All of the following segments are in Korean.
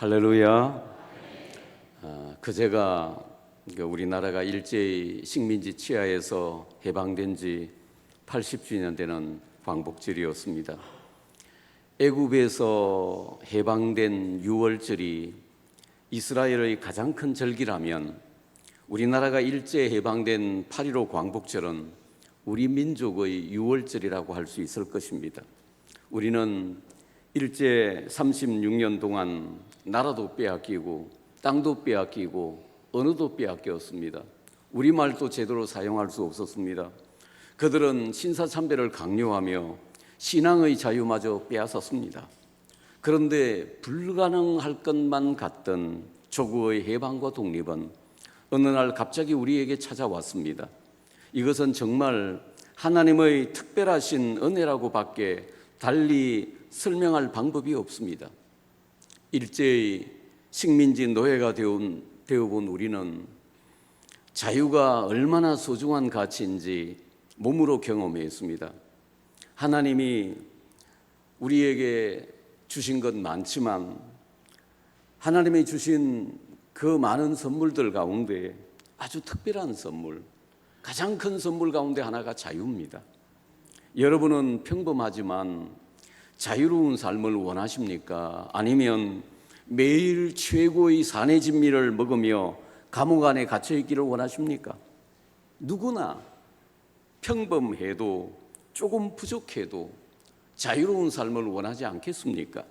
할렐루야. 그제가 우리나라가 일제히 식민지 치하에서 해방된 지 80주년 되는 광복절이었습니다. 애굽에서 해방된 6월절이 이스라엘의 가장 큰 절기라면 우리나라가 일제 해방된 8.15 광복절은 우리 민족의 6월절이라고 할 수 있을 것입니다. 우리는 일제 36년 동안 나라도 빼앗기고 땅도 빼앗기고 언어도 빼앗겼습니다. 우리말도 제대로 사용할 수 없었습니다. 그들은 신사참배를 강요하며 신앙의 자유마저 빼앗았습니다. 그런데 불가능할 것만 같던 조국의 해방과 독립은 어느 날 갑자기 우리에게 찾아왔습니다. 이것은 정말 하나님의 특별하신 은혜라고밖에 달리 설명할 방법이 없습니다. 일제의 식민지 노예가 되어본 우리는 자유가 얼마나 소중한 가치인지 몸으로 경험했습니다. 하나님이 우리에게 주신 것 많지만 하나님이 주신 그 많은 선물들 가운데 아주 특별한 선물, 가장 큰 선물 가운데 하나가 자유입니다. 여러분은 평범하지만 자유로운 삶을 원하십니까? 아니면 매일 최고의 산의 진미를 먹으며 감옥 안에 갇혀 있기를 원하십니까? 누구나 평범해도 조금 부족해도 자유로운 삶을 원하지 않겠습니까?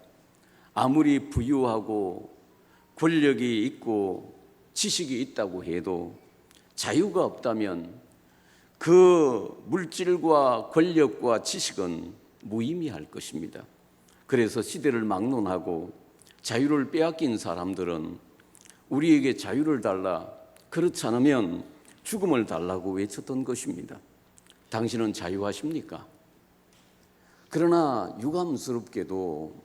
아무리 부유하고 권력이 있고 지식이 있다고 해도 자유가 없다면 그 물질과 권력과 지식은 무의미할 것입니다. 그래서 시대를 막론하고 자유를 빼앗긴 사람들은 우리에게 자유를 달라, 그렇지 않으면 죽음을 달라고 외쳤던 것입니다. 당신은 자유하십니까? 그러나 유감스럽게도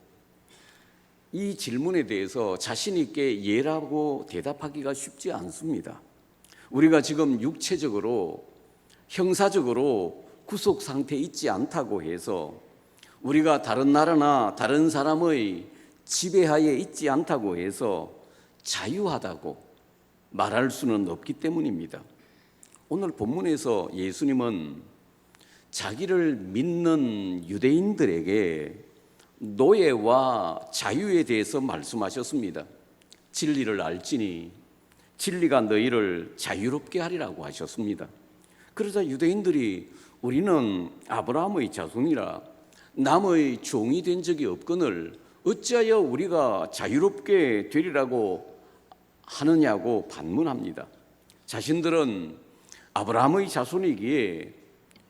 이 질문에 대해서 자신 있게 예라고 대답하기가 쉽지 않습니다. 우리가 지금 육체적으로 형사적으로 구속 상태에 있지 않다고 해서, 우리가 다른 나라나 다른 사람의 지배하에 있지 않다고 해서 자유하다고 말할 수는 없기 때문입니다. 오늘 본문에서 예수님은 자기를 믿는 유대인들에게 노예와 자유에 대해서 말씀하셨습니다. 진리를 알지니 진리가 너희를 자유롭게 하리라고 하셨습니다. 그러자 유대인들이 우리는 아브라함의 자손이라 남의 종이 된 적이 없거늘 어찌하여 우리가 자유롭게 되리라고 하느냐고 반문합니다. 자신들은 아브라함의 자손이기에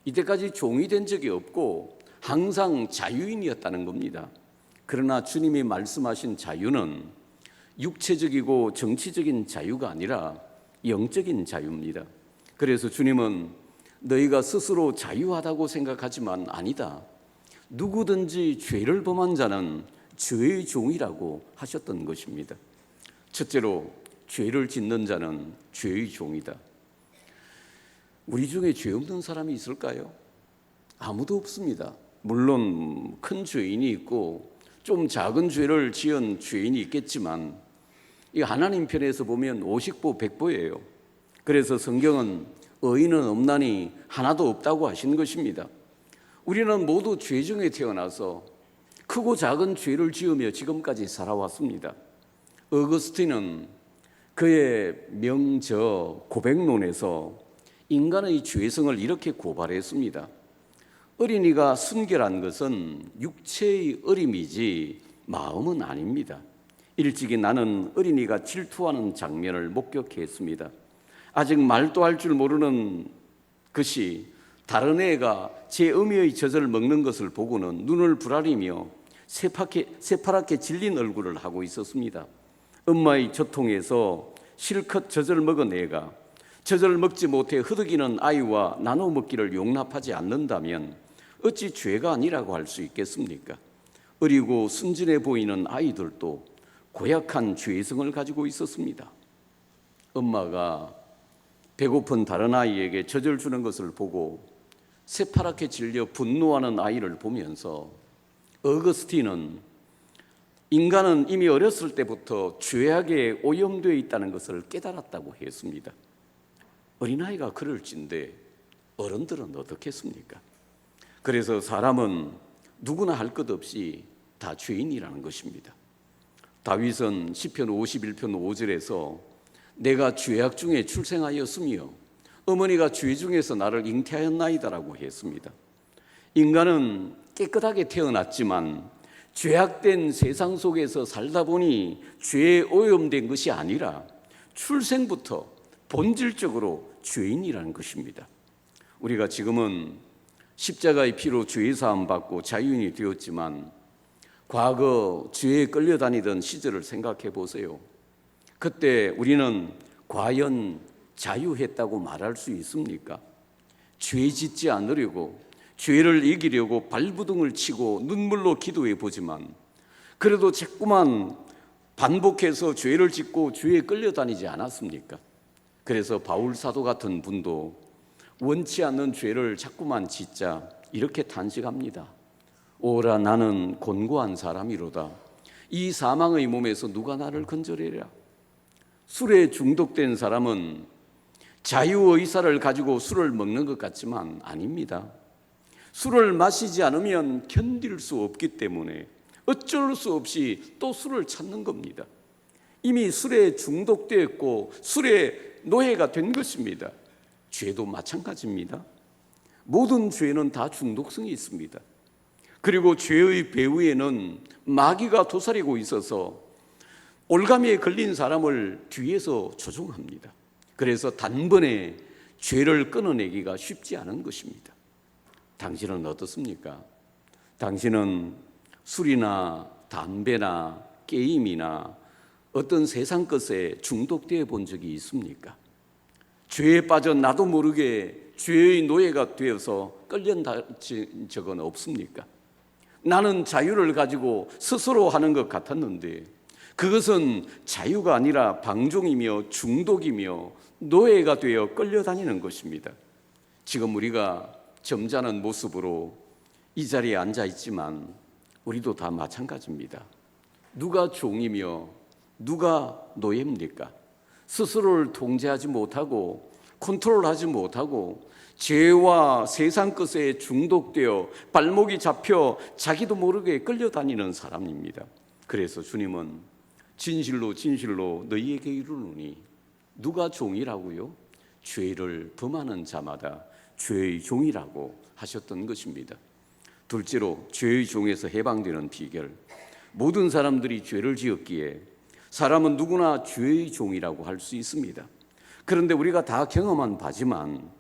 이때까지 종이 된 적이 없고 항상 자유인이었다는 겁니다. 그러나 주님이 말씀하신 자유는 육체적이고 정치적인 자유가 아니라 영적인 자유입니다. 그래서 주님은 너희가 스스로 자유하다고 생각하지만 아니다. 누구든지 죄를 범한 자는 죄의 종이라고 하셨던 것입니다. 첫째로 죄를 짓는 자는 죄의 종이다. 우리 중에 죄 없는 사람이 있을까요? 아무도 없습니다. 물론 큰 죄인이 있고 좀 작은 죄를 지은 죄인이 있겠지만 이 하나님 편에서 보면 50보 100보예요. 그래서 성경은 의인은 없나니 하나도 없다고 하신 것입니다. 우리는 모두 죄 중에 태어나서 크고 작은 죄를 지으며 지금까지 살아왔습니다. 어거스틴은 그의 명저 고백론에서 인간의 죄성을 이렇게 고발했습니다. 어린이가 순결한 것은 육체의 어림이지 마음은 아닙니다. 일찍이 나는 어린이가 질투하는 장면을 목격했습니다. 아직 말도 할 줄 모르는 것이 다른 애가 제 어미의 젖을 먹는 것을 보고는 눈을 부라리며 새파랗게 질린 얼굴을 하고 있었습니다. 엄마의 젖통에서 실컷 젖을 먹은 애가 젖을 먹지 못해 흐득이는 아이와 나눠 먹기를 용납하지 않는다면 어찌 죄가 아니라고 할 수 있겠습니까? 어리고 순진해 보이는 아이들도 고약한 죄성을 가지고 있었습니다. 엄마가 배고픈 다른 아이에게 젖을 주는 것을 보고 새파랗게 질려 분노하는 아이를 보면서 어거스틴은 인간은 이미 어렸을 때부터 죄악에 오염되어 있다는 것을 깨달았다고 했습니다. 어린아이가 그럴진데 어른들은 어떻겠습니까? 그래서 사람은 누구나 할 것 없이 다 죄인이라는 것입니다. 다윗은 시편 51편 5절에서 내가 죄악 중에 출생하였으며 어머니가 죄 중에서 나를 잉태하였나이다라고 했습니다. 인간은 깨끗하게 태어났지만 죄악된 세상 속에서 살다 보니 죄에 오염된 것이 아니라 출생부터 본질적으로 죄인이라는 것입니다. 우리가 지금은 십자가의 피로 죄 사함 받고 자유인이 되었지만 과거 죄에 끌려다니던 시절을 생각해 보세요. 그때 우리는 과연 자유했다고 말할 수 있습니까? 죄 짓지 않으려고, 죄를 이기려고 발부둥을 치고 눈물로 기도해 보지만 그래도 자꾸만 반복해서 죄를 짓고 죄에 끌려다니지 않았습니까? 그래서 바울 사도 같은 분도 원치 않는 죄를 자꾸만 짓자 이렇게 탄식합니다. 오라 나는 곤고한 사람이로다. 이 사망의 몸에서 누가 나를 건져내랴. 술에 중독된 사람은 자유의사를 가지고 술을 먹는 것 같지만 아닙니다. 술을 마시지 않으면 견딜 수 없기 때문에 어쩔 수 없이 또 술을 찾는 겁니다. 이미 술에 중독되었고 술의 노예가 된 것입니다. 죄도 마찬가지입니다. 모든 죄는 다 중독성이 있습니다. 그리고 죄의 배후에는 마귀가 도사리고 있어서 올가미에 걸린 사람을 뒤에서 조종합니다. 그래서 단번에 죄를 끊어내기가 쉽지 않은 것입니다. 당신은 어떻습니까? 당신은 술이나 담배나 게임이나 어떤 세상 것에 중독되어 본 적이 있습니까? 죄에 빠져 나도 모르게 죄의 노예가 되어서 끌려다닌 적은 없습니까? 나는 자유를 가지고 스스로 하는 것 같았는데 그것은 자유가 아니라 방종이며 중독이며 노예가 되어 끌려다니는 것입니다. 지금 우리가 점잖은 모습으로 이 자리에 앉아 있지만 우리도 다 마찬가지입니다. 누가 종이며 누가 노예입니까? 스스로를 통제하지 못하고 컨트롤하지 못하고 죄와 세상 것에 중독되어 발목이 잡혀 자기도 모르게 끌려다니는 사람입니다. 그래서 주님은 진실로 진실로 너희에게 이르노니 누가 종이라고요? 죄를 범하는 자마다 죄의 종이라고 하셨던 것입니다. 둘째로 죄의 종에서 해방되는 비결. 모든 사람들이 죄를 지었기에 사람은 누구나 죄의 종이라고 할 수 있습니다. 그런데 우리가 다 경험한 바지만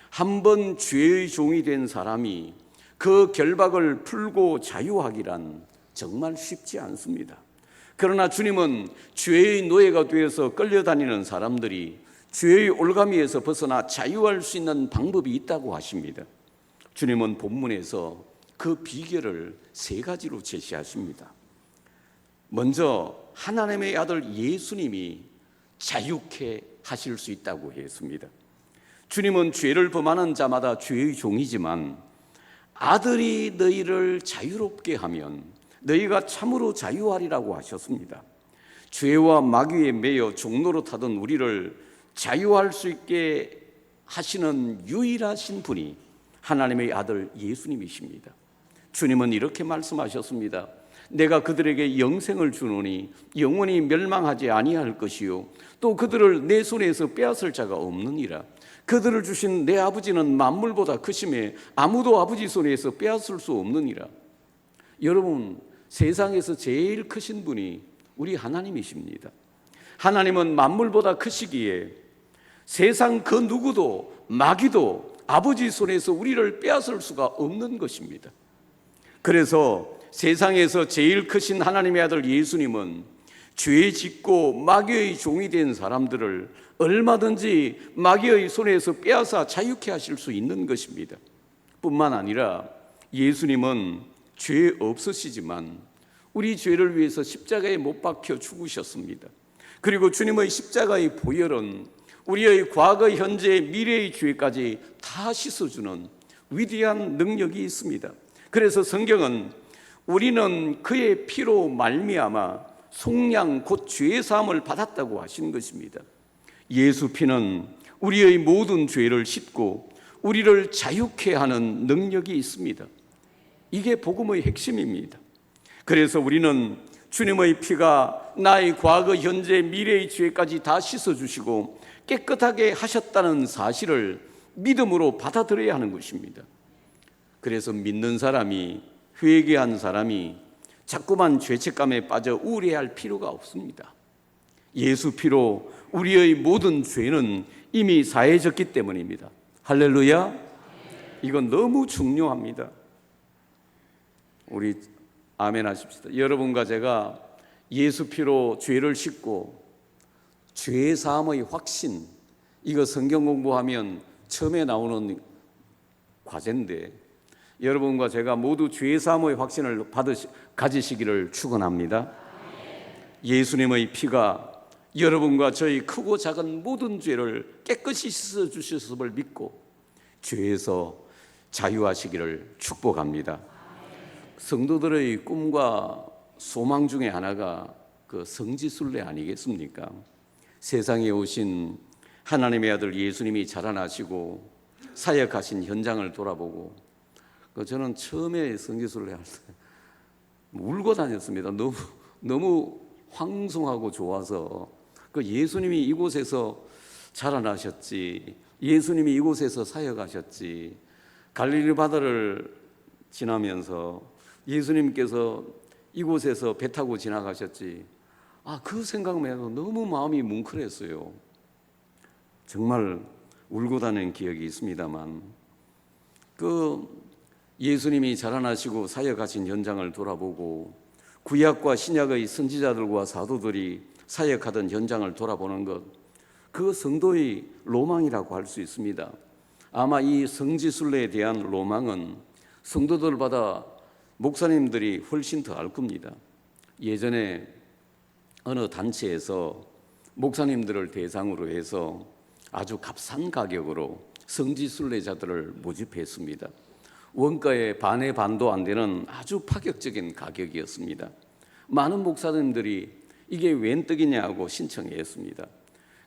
한 번 죄의 종이 된 사람이 그 결박을 풀고 자유하기란 정말 쉽지 않습니다. 그러나 주님은 죄의 노예가 되어서 끌려다니는 사람들이 죄의 올가미에서 벗어나 자유할 수 있는 방법이 있다고 하십니다. 주님은 본문에서 그 비결을 세 가지로 제시하십니다. 먼저 하나님의 아들 예수님이 자유케 하실 수 있다고 했습니다. 주님은 죄를 범하는 자마다 죄의 종이지만 아들이 너희를 자유롭게 하면 너희가 참으로 자유하리라고 하셨습니다. 죄와 마귀에 매여 종로로 타던 우리를 자유할 수 있게 하시는 유일하신 분이 하나님의 아들 예수님이십니다. 주님은 이렇게 말씀하셨습니다. 내가 그들에게 영생을 주노니 영원히 멸망하지 아니할 것이요 또 그들을 내 손에서 빼앗을 자가 없느니라. 그들을 주신 내 아버지는 만물보다 크심에 아무도 아버지 손에서 빼앗을 수 없느니라. 여러분, 세상에서 제일 크신 분이 우리 하나님이십니다. 하나님은 만물보다 크시기에 세상 그 누구도 마귀도 아버지 손에서 우리를 빼앗을 수가 없는 것입니다. 그래서 세상에서 제일 크신 하나님의 아들 예수님은 죄 짓고 마귀의 종이 된 사람들을 얼마든지 마귀의 손에서 빼앗아 자유케 하실 수 있는 것입니다. 뿐만 아니라 예수님은 죄 없으시지만 우리 죄를 위해서 십자가에 못 박혀 죽으셨습니다. 그리고 주님의 십자가의 보혈은 우리의 과거, 현재, 미래의 죄까지 다 씻어주는 위대한 능력이 있습니다. 그래서 성경은 우리는 그의 피로 말미암아 속량 곧 죄 사함을 받았다고 하신 것입니다. 예수 피는 우리의 모든 죄를 씻고 우리를 자유케 하는 능력이 있습니다. 이게 복음의 핵심입니다. 그래서 우리는 주님의 피가 나의 과거, 현재, 미래의 죄까지 다 씻어주시고 깨끗하게 하셨다는 사실을 믿음으로 받아들여야 하는 것입니다. 그래서 믿는 사람이, 회개한 사람이 자꾸만 죄책감에 빠져 우울해할 필요가 없습니다. 예수 피로 우리의 모든 죄는 이미 사해졌기 때문입니다. 할렐루야. 이건 너무 중요합니다. 우리 아멘 하십시다. 여러분과 제가 예수 피로 죄를 씻고 죄 사함의 확신, 이거 성경 공부하면 처음에 나오는 과제인데, 여러분과 제가 모두 죄 사함의 확신을 가지시기를 축원합니다. 예수님의 피가 여러분과 저희 크고 작은 모든 죄를 깨끗이 씻어 주셨음을 믿고 죄에서 자유하시기를 축복합니다. 성도들의 꿈과 소망 중에 하나가 그 성지순례 아니겠습니까? 세상에 오신 하나님의 아들 예수님이 자라나시고 사역하신 현장을 돌아보고, 저는 처음에 성지순례 할 때 울고 다녔습니다. 너무 황송하고 좋아서, 그 예수님이 이곳에서 자라나셨지, 예수님이 이곳에서 사역하셨지, 갈릴리 바다를 지나면서 예수님께서 이곳에서 배 타고 지나가셨지, 그 생각만 해도 너무 마음이 뭉클했어요. 정말 울고 다니는 기억이 있습니다만, 그 예수님이 자라나시고 사역하신 현장을 돌아보고 구약과 신약의 선지자들과 사도들이 사역하던 현장을 돌아보는 것, 그 성도의 로망이라고 할 수 있습니다. 아마 이 성지순례에 대한 로망은 성도들보다 목사님들이 훨씬 더 알 겁니다. 예전에 어느 단체에서 목사님들을 대상으로 해서 아주 값싼 가격으로 성지순례자들을 모집했습니다. 원가의 반의 반도 안 되는 아주 파격적인 가격이었습니다. 많은 목사님들이 이게 웬 떡이냐고 신청했습니다.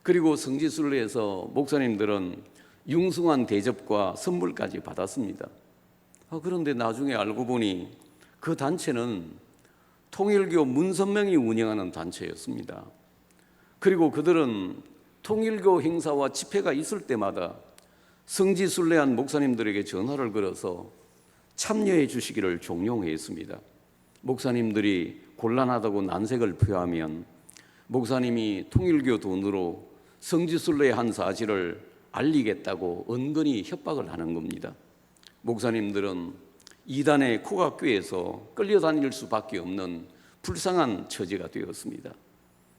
그리고 성지순례에서 목사님들은 융숭한 대접과 선물까지 받았습니다. 그런데 나중에 알고 보니 그 단체는 통일교 문선명이 운영하는 단체였습니다. 그리고 그들은 통일교 행사와 집회가 있을 때마다 성지순례한 목사님들에게 전화를 걸어서 참여해 주시기를 종용했습니다. 목사님들이 곤란하다고 난색을 표하면 목사님이 통일교 돈으로 성지순례한 사실을 알리겠다고 은근히 협박을 하는 겁니다. 목사님들은 이단의 코각교에서 끌려다닐 수밖에 없는 불쌍한 처지가 되었습니다.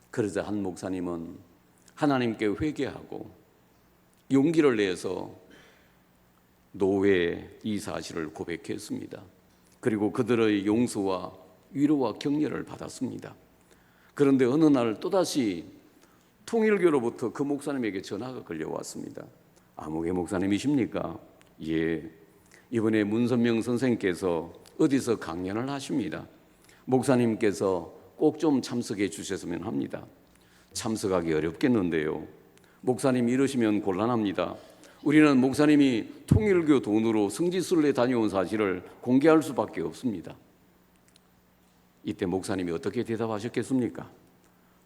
그러자 한 목사님은 하나님께 회개하고 용기를 내서 노회에 이 사실을 고백했습니다. 그리고 그들의 용서와 위로와 격려를 받았습니다. 그런데 어느 날 또다시 통일교로부터 그 목사님에게 전화가 걸려왔습니다. 아무개 목사님이십니까? 예, 이번에 문선명 선생님께서 어디서 강연을 하십니다. 목사님께서 꼭 좀 참석해 주셨으면 합니다. 참석하기 어렵겠는데요. 목사님 이러시면 곤란합니다. 우리는 목사님이 통일교 돈으로 성지순례 다녀온 사실을 공개할 수밖에 없습니다. 이때 목사님이 어떻게 대답하셨겠습니까?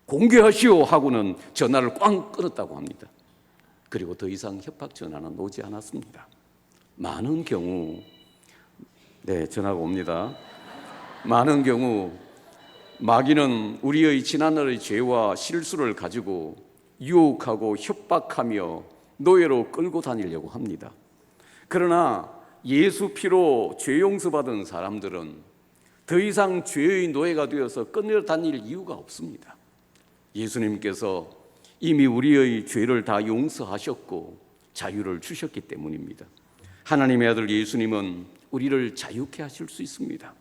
공개하시오 하고는 전화를 꽝 끊었다고 합니다. 그리고 더 이상 협박 전화는 오지 않았습니다. 많은 경우, 전화가 옵니다. 많은 경우 마귀는 우리의 지난날의 죄와 실수를 가지고 유혹하고 협박하며 노예로 끌고 다니려고 합니다. 그러나 예수 피로 죄 용서받은 사람들은 더 이상 죄의 노예가 되어서 끌려다닐 이유가 없습니다. 예수님께서 이미 우리의 죄를 다 용서하셨고 자유를 주셨기 때문입니다. 하나님의 아들 예수님은 우리를 자유케 하실 수 있습니다.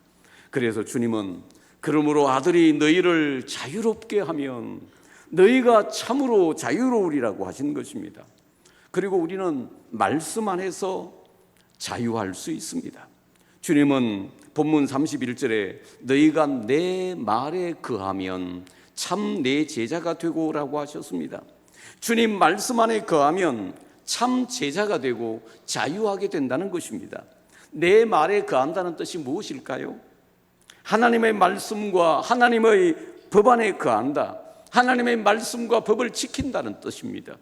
그래서 주님은 그러므로 아들이 너희를 자유롭게 하면 너희가 참으로 자유로우리라고 하신 것입니다. 그리고 우리는 말씀 안에서 자유할 수 있습니다. 주님은 본문 31절에 너희가 내 말에 거하면 참 내 제자가 되고라고 하셨습니다. 주님 말씀 안에 거하면 참 제자가 되고 자유하게 된다는 것입니다. 내 말에 거한다는 뜻이 무엇일까요? 하나님의 말씀과 하나님의 법 안에 거한다. 하나님의 말씀과 법을 지킨다는 뜻입니다.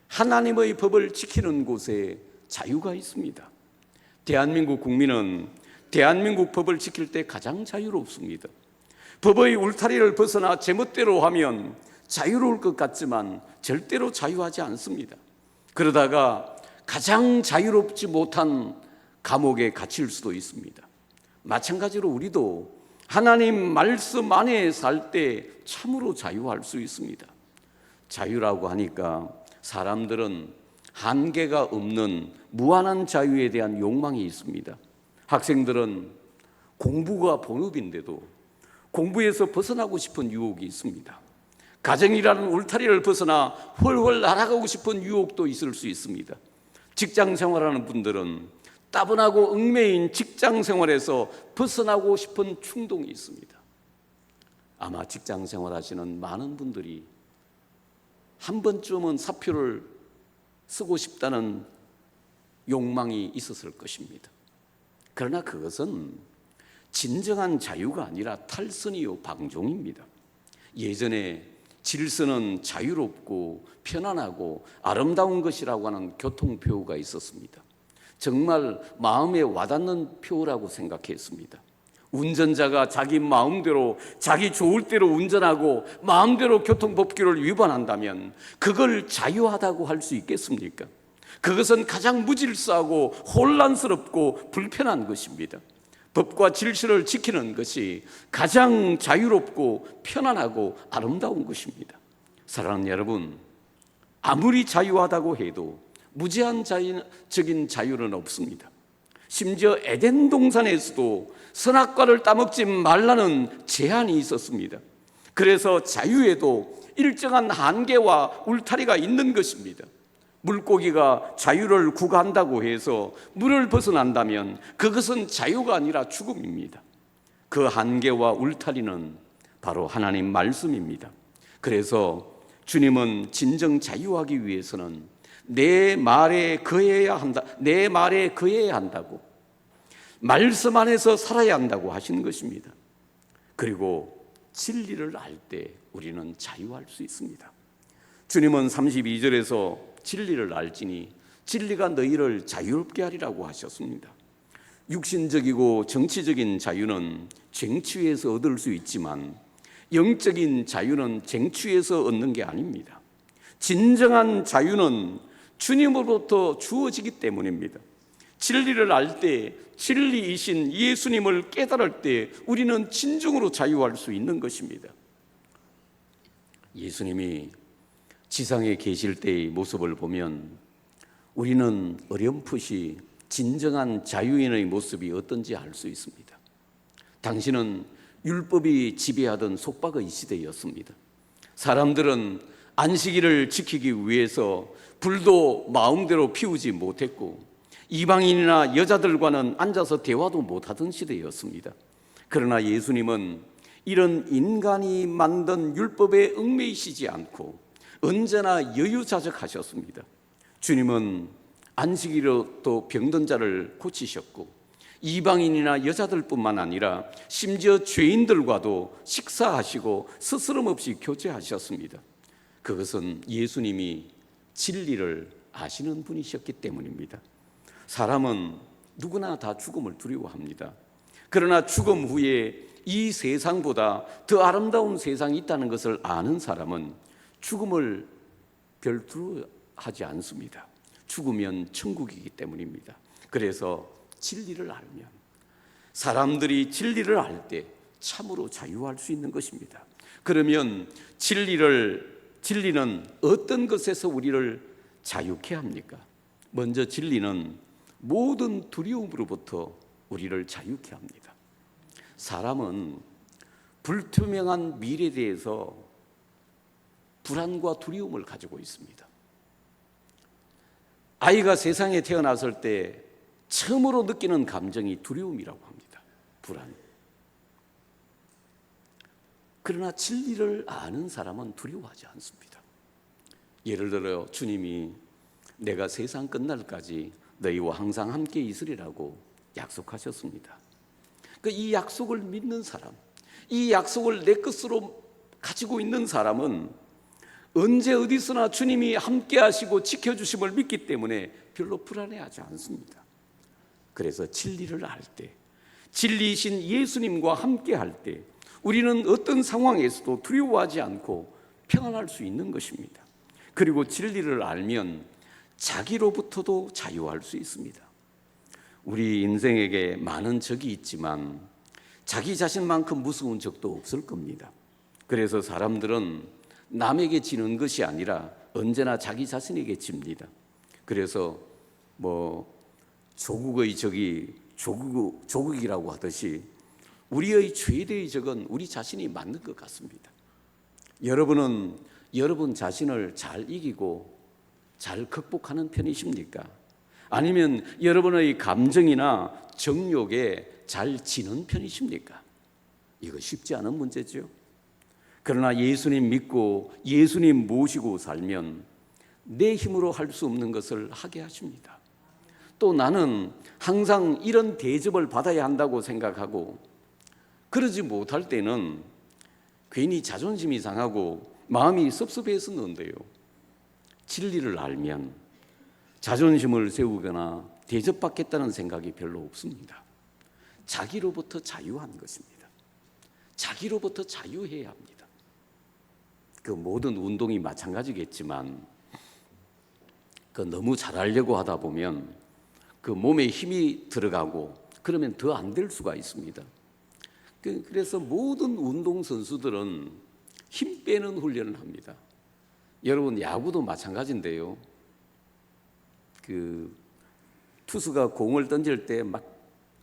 하나님의 법을 지키는 곳에 자유가 있습니다. 대한민국 국민은 대한민국 법을 지킬 때 가장 자유롭습니다. 법의 울타리를 벗어나 제멋대로 하면 자유로울 것 같지만 절대로 자유하지 않습니다. 그러다가 가장 자유롭지 못한 감옥에 갇힐 수도 있습니다. 마찬가지로 우리도 하나님 말씀 안에 살 때 참으로 자유할 수 있습니다. 자유라고 하니까 사람들은 한계가 없는 무한한 자유에 대한 욕망이 있습니다. 학생들은 공부가 본업인데도 공부에서 벗어나고 싶은 유혹이 있습니다. 가정이라는 울타리를 벗어나 훨훨 날아가고 싶은 유혹도 있을 수 있습니다. 직장 생활하는 분들은 따분하고 얽매인 직장 생활에서 벗어나고 싶은 충동이 있습니다. 아마 직장 생활하시는 많은 분들이 한 번쯤은 사표를 쓰고 싶다는 욕망이 있었을 것입니다. 그러나 그것은 진정한 자유가 아니라 탈선이요 방종입니다. 예전에 질서는 자유롭고 편안하고 아름다운 것이라고 하는 교통표가 있었습니다. 정말 마음에 와닿는 표라고 생각했습니다. 운전자가 자기 마음대로 자기 좋을 대로 운전하고 마음대로 교통법규를 위반한다면 그걸 자유하다고 할 수 있겠습니까? 그것은 가장 무질서하고 혼란스럽고 불편한 것입니다. 법과 질서를 지키는 것이 가장 자유롭고 편안하고 아름다운 것입니다. 사랑하는 여러분, 아무리 자유하다고 해도 무제한적인 자유는 없습니다. 심지어 에덴 동산에서도 선악과를 따먹지 말라는 제한이 있었습니다. 그래서 자유에도 일정한 한계와 울타리가 있는 것입니다. 물고기가 자유를 구가한다고 해서 물을 벗어난다면 그것은 자유가 아니라 죽음입니다. 그 한계와 울타리는 바로 하나님 말씀입니다. 그래서 주님은 진정 자유하기 위해서는 내 말에 거해야 한다. 내 말에 거해야 한다고. 말씀 안에서 살아야 한다고 하시는 것입니다. 그리고 진리를 알 때 우리는 자유할 수 있습니다. 주님은 32절에서 진리를 알지니 진리가 너희를 자유롭게 하리라고 하셨습니다. 육신적이고 정치적인 자유는 쟁취해서 얻을 수 있지만 영적인 자유는 쟁취해서 얻는 게 아닙니다. 진정한 자유는 주님으로부터 주어지기 때문입니다. 진리를 알 때, 진리이신 예수님을 깨달을 때 우리는 진정으로 자유할 수 있는 것입니다. 예수님이 지상에 계실 때의 모습을 보면 우리는 어렴풋이 진정한 자유인의 모습이 어떤지 알 수 있습니다. 당신은 율법이 지배하던 속박의 시대였습니다. 사람들은 안식일을 지키기 위해서 불도 마음대로 피우지 못했고 이방인이나 여자들과는 앉아서 대화도 못하던 시대였습니다. 그러나 예수님은 이런 인간이 만든 율법에 얽매이시지 않고 언제나 여유자적하셨습니다. 주님은 안식일로 또 병든 자를 고치셨고 이방인이나 여자들뿐만 아니라 심지어 죄인들과도 식사하시고 스스럼 없이 교제하셨습니다. 그것은 예수님이 진리를 아시는 분이셨기 때문입니다. 사람은 누구나 다 죽음을 두려워합니다. 그러나 죽음 후에 이 세상보다 더 아름다운 세상이 있다는 것을 아는 사람은 죽음을 별 두려워하지 않습니다. 죽으면 천국이기 때문입니다. 그래서 진리를 알면 사람들이 진리를 알 때 참으로 자유할 수 있는 것입니다. 그러면 진리는 어떤 것에서 우리를 자유케 합니까? 먼저 진리는 모든 두려움으로부터 우리를 자유케 합니다. 사람은 불투명한 미래에 대해서 불안과 두려움을 가지고 있습니다. 아이가 세상에 태어났을 때 처음으로 느끼는 감정이 두려움이라고 합니다. 불안. 그러나 진리를 아는 사람은 두려워하지 않습니다. 예를 들어 주님이 내가 세상 끝날까지 너희와 항상 함께 있으리라고 약속하셨습니다. 이 약속을 믿는 사람, 이 약속을 내 것으로 가지고 있는 사람은 언제 어디서나 주님이 함께 하시고 지켜주심을 믿기 때문에 별로 불안해하지 않습니다. 그래서 진리를 알 때, 진리이신 예수님과 함께 할 때 우리는 어떤 상황에서도 두려워하지 않고 평안할 수 있는 것입니다. 그리고 진리를 알면 자기로부터도 자유할 수 있습니다. 우리 인생에게 많은 적이 있지만 자기 자신만큼 무서운 적도 없을 겁니다. 그래서 사람들은 남에게 지는 것이 아니라 언제나 자기 자신에게 집니다. 그래서 조국의 적이 조국이라고 하듯이 우리의 최대의 적은 우리 자신이 맞는 것 같습니다. 여러분은 여러분 자신을 잘 이기고 잘 극복하는 편이십니까? 아니면 여러분의 감정이나 정욕에 잘 지는 편이십니까? 이거 쉽지 않은 문제죠. 그러나 예수님 믿고 예수님 모시고 살면 내 힘으로 할 수 없는 것을 하게 하십니다. 또 나는 항상 이런 대접을 받아야 한다고 생각하고 그러지 못할 때는 괜히 자존심이 상하고 마음이 섭섭해서 는데요. 진리를 알면 자존심을 세우거나 대접받겠다는 생각이 별로 없습니다. 자기로부터 자유한 것입니다. 자기로부터 자유해야 합니다. 그 모든 운동이 마찬가지겠지만 너무 잘하려고 하다 보면 그 몸에 힘이 들어가고 그러면 더 안 될 수가 있습니다. 그래서 모든 운동선수들은 힘 빼는 훈련을 합니다. 여러분 야구도 마찬가지인데요. 투수가 공을 던질 때 막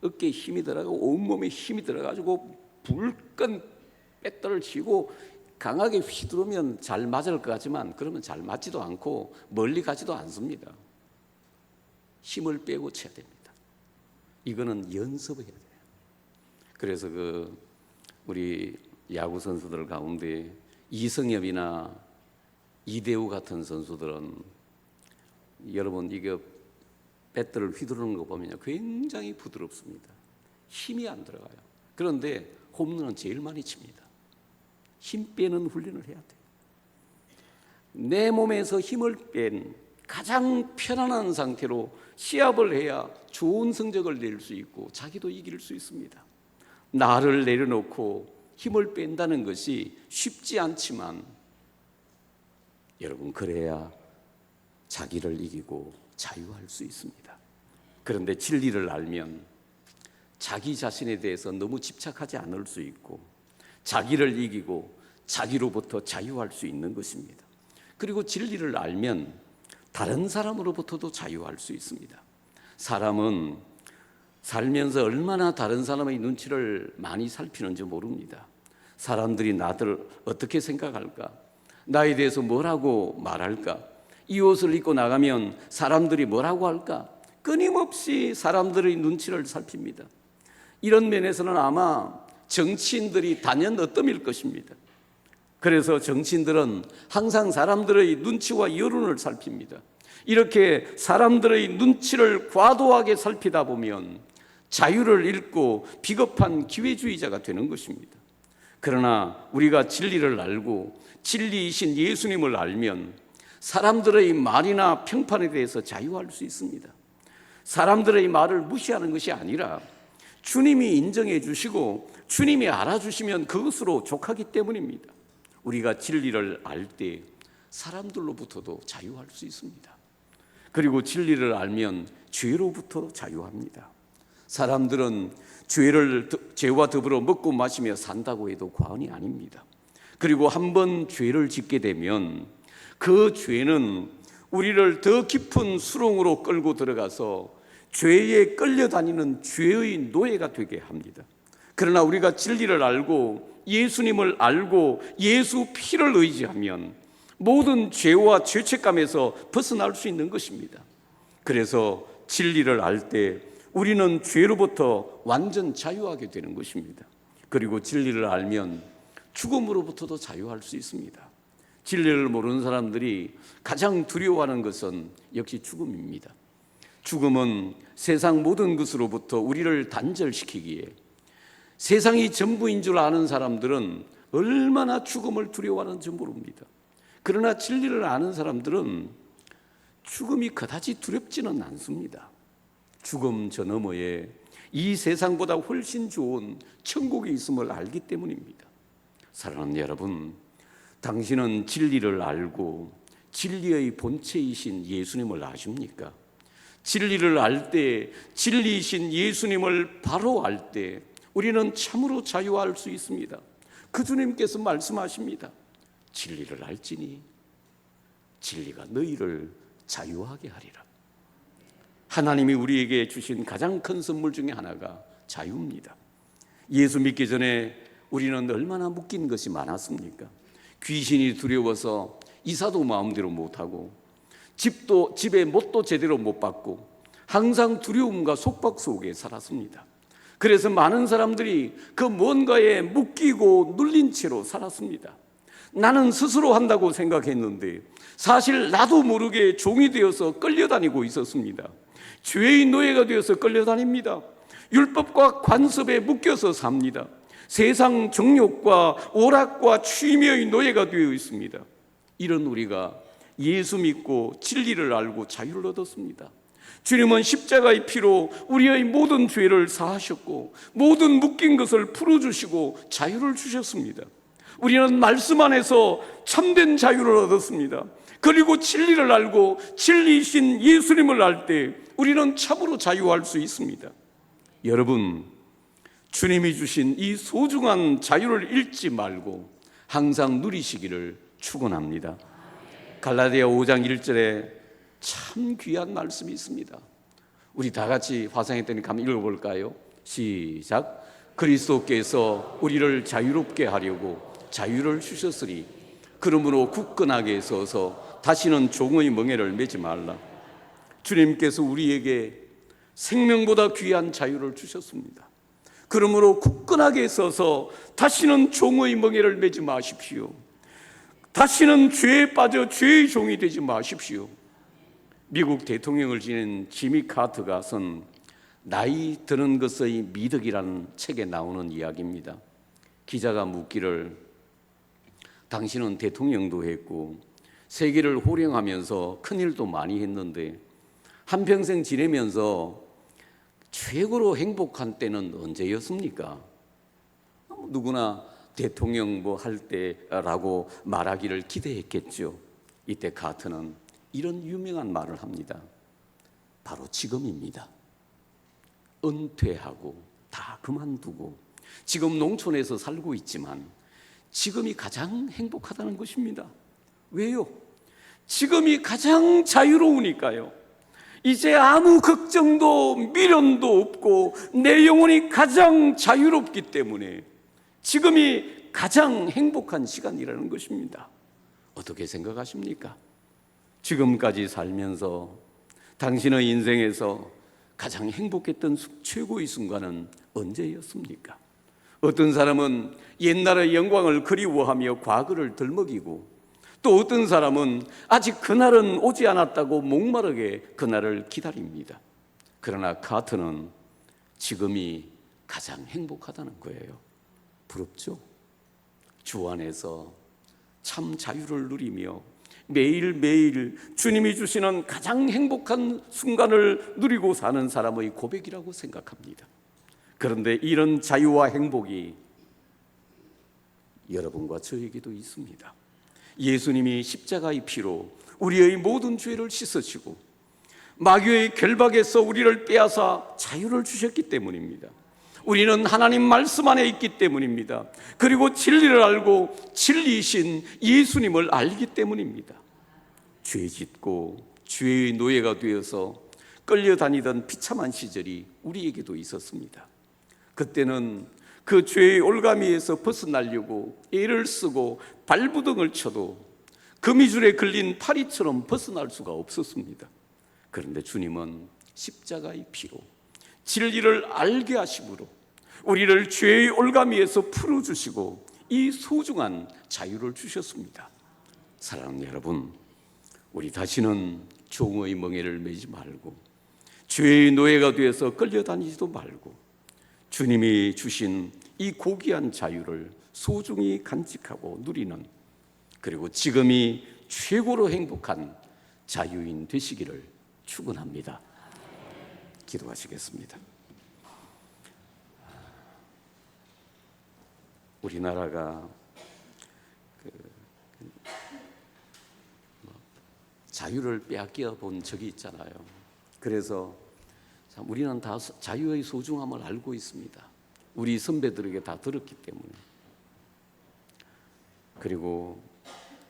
어깨에 힘이 들어가고 온몸에 힘이 들어가지고 불끈 배터를 치고 강하게 휘두르면 잘 맞을 것 같지만 그러면 잘 맞지도 않고 멀리 가지도 않습니다. 힘을 빼고 쳐야 됩니다. 이거는 연습해야 돼요. 그래서 우리 야구 선수들 가운데 이승엽이나 이대호 같은 선수들은 여러분 이게 배트를 휘두르는 거 보면 굉장히 부드럽습니다. 힘이 안 들어가요. 그런데 홈런은 제일 많이 칩니다. 힘 빼는 훈련을 해야 돼요. 내 몸에서 힘을 뺀 가장 편안한 상태로 시합을 해야 좋은 성적을 낼 수 있고 자기도 이길 수 있습니다. 나를 내려놓고 힘을 뺀다는 것이 쉽지 않지만 여러분 그래야 자기를 이기고 자유할 수 있습니다. 그런데 진리를 알면 자기 자신에 대해서 너무 집착하지 않을 수 있고 자기를 이기고 자기로부터 자유할 수 있는 것입니다. 그리고 진리를 알면 다른 사람으로부터도 자유할 수 있습니다. 사람은 살면서 얼마나 다른 사람의 눈치를 많이 살피는지 모릅니다. 사람들이 나를 어떻게 생각할까? 나에 대해서 뭐라고 말할까? 이 옷을 입고 나가면 사람들이 뭐라고 할까? 끊임없이 사람들의 눈치를 살핍니다. 이런 면에서는 아마 정치인들이 단연 어떠일 것입니다. 그래서 정치인들은 항상 사람들의 눈치와 여론을 살핍니다. 이렇게 사람들의 눈치를 과도하게 살피다 보면 자유를 잃고 비겁한 기회주의자가 되는 것입니다. 그러나 우리가 진리를 알고 진리이신 예수님을 알면 사람들의 말이나 평판에 대해서 자유할 수 있습니다. 사람들의 말을 무시하는 것이 아니라 주님이 인정해 주시고 주님이 알아주시면 그것으로 족하기 때문입니다. 우리가 진리를 알 때 사람들로부터도 자유할 수 있습니다. 그리고 진리를 알면 죄로부터 자유합니다. 사람들은 죄와 더불어 먹고 마시며 산다고 해도 과언이 아닙니다. 그리고 한번 죄를 짓게 되면 그 죄는 우리를 더 깊은 수렁으로 끌고 들어가서 죄에 끌려다니는 죄의 노예가 되게 합니다. 그러나 우리가 진리를 알고 예수님을 알고 예수 피를 의지하면 모든 죄와 죄책감에서 벗어날 수 있는 것입니다. 그래서 진리를 알 때 우리는 죄로부터 완전 자유하게 되는 것입니다. 그리고 진리를 알면 죽음으로부터도 자유할 수 있습니다. 진리를 모르는 사람들이 가장 두려워하는 것은 역시 죽음입니다. 죽음은 세상 모든 것으로부터 우리를 단절시키기에, 세상이 전부인 줄 아는 사람들은 얼마나 죽음을 두려워하는지 모릅니다. 그러나 진리를 아는 사람들은 죽음이 그다지 두렵지는 않습니다. 죽음 저 너머에 이 세상보다 훨씬 좋은 천국이 있음을 알기 때문입니다. 사랑하는 여러분, 당신은 진리를 알고 진리의 본체이신 예수님을 아십니까? 진리를 알 때, 진리이신 예수님을 바로 알 때 우리는 참으로 자유할 수 있습니다. 그 주님께서 말씀하십니다. 진리를 알지니 진리가 너희를 자유하게 하리라. 하나님이 우리에게 주신 가장 큰 선물 중에 하나가 자유입니다. 예수 믿기 전에 우리는 얼마나 묶인 것이 많았습니까? 귀신이 두려워서 이사도 마음대로 못하고, 집에 못도 제대로 못 받고, 항상 두려움과 속박 속에 살았습니다. 그래서 많은 사람들이 그 뭔가에 묶이고 눌린 채로 살았습니다. 나는 스스로 한다고 생각했는데 사실 나도 모르게 종이 되어서 끌려다니고 있었습니다. 죄의 노예가 되어서 끌려다닙니다. 율법과 관습에 묶여서 삽니다. 세상 정욕과 오락과 취미의 노예가 되어 있습니다. 이런 우리가 예수 믿고 진리를 알고 자유를 얻었습니다. 주님은 십자가의 피로 우리의 모든 죄를 사하셨고 모든 묶인 것을 풀어주시고 자유를 주셨습니다. 우리는 말씀 안에서 참된 자유를 얻었습니다. 그리고 진리를 알고 진리이신 예수님을 알 때 우리는 참으로 자유할 수 있습니다. 여러분, 주님이 주신 이 소중한 자유를 잃지 말고 항상 누리시기를 축원합니다. 갈라디아 5장 1절에 참 귀한 말씀이 있습니다. 우리 다 같이 화상의 때는 한번 읽어볼까요? 시작. 그리스도께서 우리를 자유롭게 하려고 자유를 주셨으니 그러므로 굳건하게 서서 다시는 종의 멍에를 매지 말라. 주님께서 우리에게 생명보다 귀한 자유를 주셨습니다. 그러므로 굳건하게 서서 다시는 종의 멍에를 매지 마십시오. 다시는 죄에 빠져 죄의 종이 되지 마십시오. 미국 대통령을 지낸 지미 카터가 쓴 나이 드는 것의 미덕이라는 책에 나오는 이야기입니다. 기자가 묻기를, 당신은 대통령도 했고 세계를 호령하면서 큰일도 많이 했는데 한평생 지내면서 최고로 행복한 때는 언제였습니까? 누구나 대통령 뭐 할 때라고 말하기를 기대했겠죠. 이때 카터는 이런 유명한 말을 합니다. 바로 지금입니다. 은퇴하고 다 그만두고 지금 농촌에서 살고 있지만 지금이 가장 행복하다는 것입니다. 왜요? 지금이 가장 자유로우니까요. 이제 아무 걱정도 미련도 없고 내 영혼이 가장 자유롭기 때문에 지금이 가장 행복한 시간이라는 것입니다. 어떻게 생각하십니까? 지금까지 살면서 당신의 인생에서 가장 행복했던 최고의 순간은 언제였습니까? 어떤 사람은 옛날의 영광을 그리워하며 과거를 들먹이고, 또 어떤 사람은 아직 그날은 오지 않았다고 목마르게 그날을 기다립니다. 그러나 카터는 지금이 가장 행복하다는 거예요. 부럽죠? 주 안에서 참 자유를 누리며 매일매일 주님이 주시는 가장 행복한 순간을 누리고 사는 사람의 고백이라고 생각합니다. 그런데 이런 자유와 행복이 여러분과 저에게도 있습니다. 예수님이 십자가의 피로 우리의 모든 죄를 씻으시고 마귀의 결박에서 우리를 빼앗아 자유를 주셨기 때문입니다. 우리는 하나님 말씀 안에 있기 때문입니다. 그리고 진리를 알고 진리이신 예수님을 알기 때문입니다. 죄 짓고 죄의 노예가 되어서 끌려다니던 비참한 시절이 우리에게도 있었습니다. 그때는 그 죄의 올가미에서 벗어나려고 애를 쓰고 발부둥을 쳐도 거미줄에 걸린 파리처럼 벗어날 수가 없었습니다. 그런데 주님은 십자가의 피로 진리를 알게 하심으로 우리를 죄의 올가미에서 풀어주시고 이 소중한 자유를 주셨습니다. 사랑하는 여러분, 우리 다시는 종의 멍에를 매지 말고 죄의 노예가 되어서 끌려다니지도 말고 주님이 주신 이 고귀한 자유를 소중히 간직하고 누리는, 그리고 지금이 최고로 행복한 자유인 되시기를 축원합니다. 기도하시겠습니다. 우리나라가 자유를 빼앗겨 본 적이 있잖아요. 그래서 참 우리는 다 자유의 소중함을 알고 있습니다. 우리 선배들에게 다 들었기 때문에. 그리고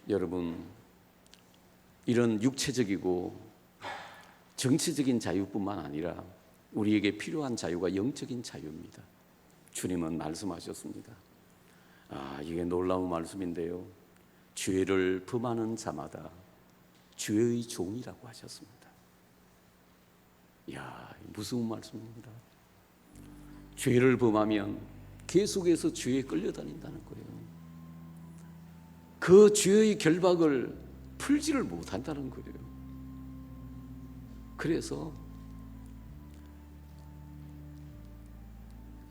여러분, 이런 육체적이고 정치적인 자유뿐만 아니라 우리에게 필요한 자유가 영적인 자유입니다. 주님은 말씀하셨습니다. 이게 놀라운 말씀인데요. 죄를 범하는 자마다 죄의 종이라고 하셨습니다. 무서운 말씀입니다. 죄를 범하면 계속해서 죄에 끌려다닌다는 거예요. 그 죄의 결박을 풀지를 못한다는 거예요. 그래서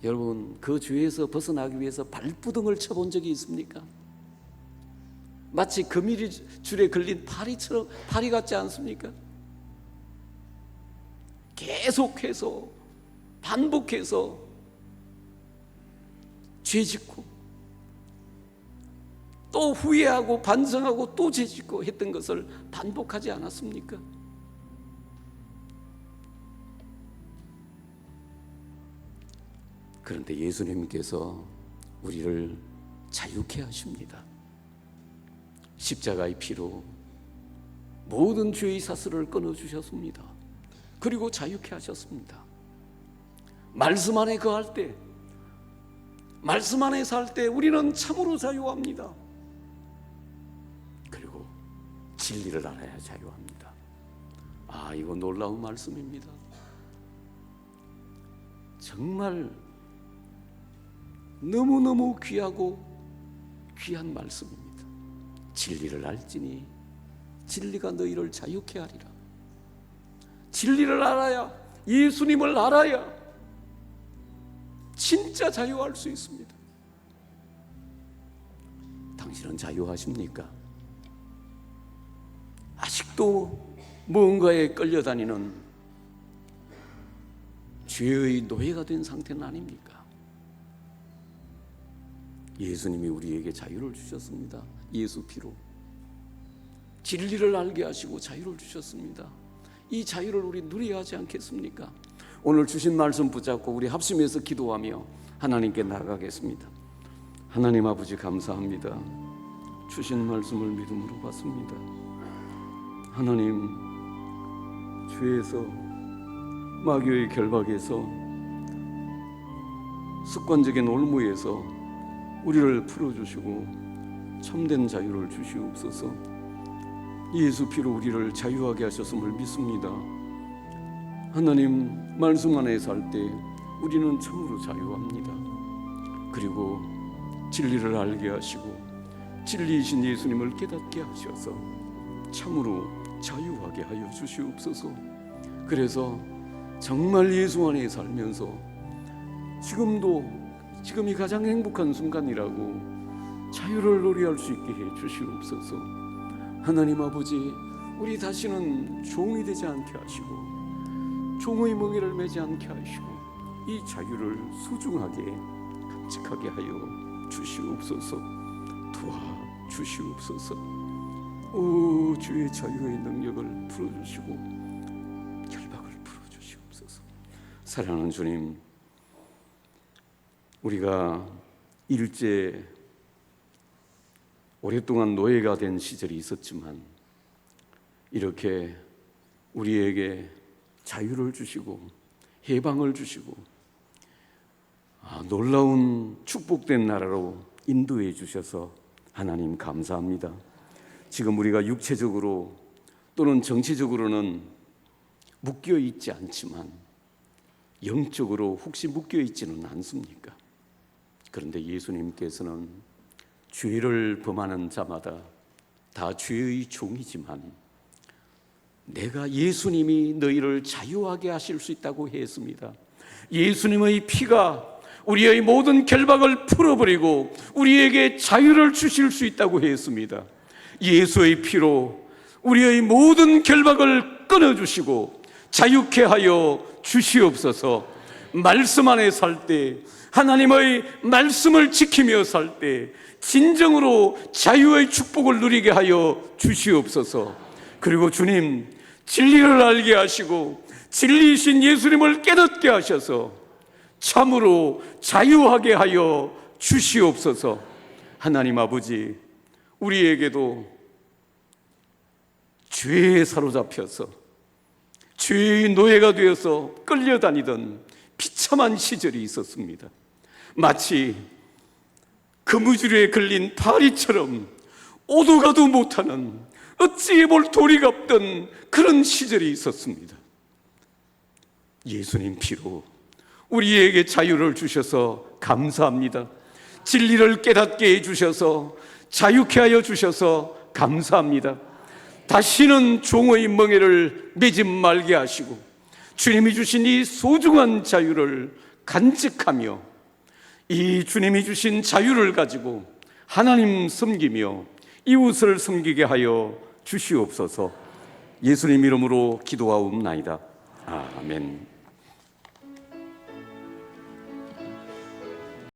여러분, 그 죄에서 벗어나기 위해서 발부둥을 쳐본 적이 있습니까? 마치 거미줄에 걸린 파리처럼, 파리 같지 않습니까? 계속해서 반복해서 죄짓고 또 후회하고 반성하고 또 죄짓고 했던 것을 반복하지 않았습니까? 그런데 예수님께서 우리를 자유케 하십니다. 십자가의 피로 모든 죄의 사슬을 끊어주셨습니다. 그리고 자유케 하셨습니다. 말씀 안에 거할 때, 말씀 안에 살 때 우리는 참으로 자유합니다. 그리고 진리를 알아야 자유합니다. 이거 놀라운 말씀입니다. 정말 너무너무 귀하고 귀한 말씀입니다. 진리를 알지니 진리가 너희를 자유케 하리라. 진리를 알아야, 예수님을 알아야 진짜 자유할 수 있습니다. 당신은 자유하십니까? 아직도 무언가에 끌려다니는 죄의 노예가 된 상태는 아닙니까? 예수님이 우리에게 자유를 주셨습니다. 예수 피로 진리를 알게 하시고 자유를 주셨습니다. 이 자유를 우리 누려야 하지 않겠습니까? 오늘 주신 말씀 붙잡고 우리 합심해서 기도하며 하나님께 나아가겠습니다. 하나님 아버지, 감사합니다. 주신 말씀을 믿음으로 받습니다. 하나님, 죄에서, 마귀의 결박에서, 습관적인 올무에서 우리를 풀어주시고 참된 자유를 주시옵소서. 예수 피로 우리를 자유하게 하셨음을 믿습니다. 하나님, 말씀 안에 살 때 우리는 참으로 자유합니다. 그리고 진리를 알게 하시고 진리이신 예수님을 깨닫게 하셔서 참으로 자유하게 하여 주시옵소서. 그래서 정말 예수 안에 살면서 지금이 가장 행복한 순간이라고 자유를 노래할 수 있게 해 주시옵소서. 하나님 아버지, 우리 다시는 종이 되지 않게 하시고 종의 멍에를 매지 않게 하시고 이 자유를 소중하게 간직하게 하여 주시옵소서. 도와주시옵소서. 오, 주의 자유의 능력을 풀어주시고 결박을 풀어주시옵소서. 사랑하는 주님, 우리가 일제 오랫동안 노예가 된 시절이 있었지만 이렇게 우리에게 자유를 주시고 해방을 주시고 놀라운 축복된 나라로 인도해 주셔서 하나님 감사합니다. 지금 우리가 육체적으로 또는 정치적으로는 묶여 있지 않지만 영적으로 혹시 묶여 있지는 않습니까? 그런데 예수님께서는 죄를 범하는 자마다 다 죄의 종이지만 내가 예수님이 너희를 자유하게 하실 수 있다고 했습니다. 예수님의 피가 우리의 모든 결박을 풀어버리고 우리에게 자유를 주실 수 있다고 했습니다. 예수의 피로 우리의 모든 결박을 끊어주시고 자유케 하여 주시옵소서. 말씀 안에 살 때, 하나님의 말씀을 지키며 살 때 진정으로 자유의 축복을 누리게 하여 주시옵소서. 그리고 주님, 진리를 알게 하시고 진리이신 예수님을 깨닫게 하셔서 참으로 자유하게 하여 주시옵소서. 하나님 아버지, 우리에게도 죄에 사로잡혀서 죄의 노예가 되어서 끌려다니던 비참한 시절이 있었습니다. 마치 그무줄에 걸린 파리처럼 오도 가도 못하는 어찌 볼 도리가 없던 그런 시절이 있었습니다. 예수님 피로 우리에게 자유를 주셔서 감사합니다. 진리를 깨닫게 해주셔서 자유케 하여 주셔서 감사합니다. 다시는 종의 멍에를 매지 말게 하시고 주님이 주신 이 소중한 자유를 간직하며 이 주님이 주신 자유를 가지고 하나님 섬기며 이웃을 섬기게 하여 주시옵소서. 예수님 이름으로 기도하옵나이다. 아멘.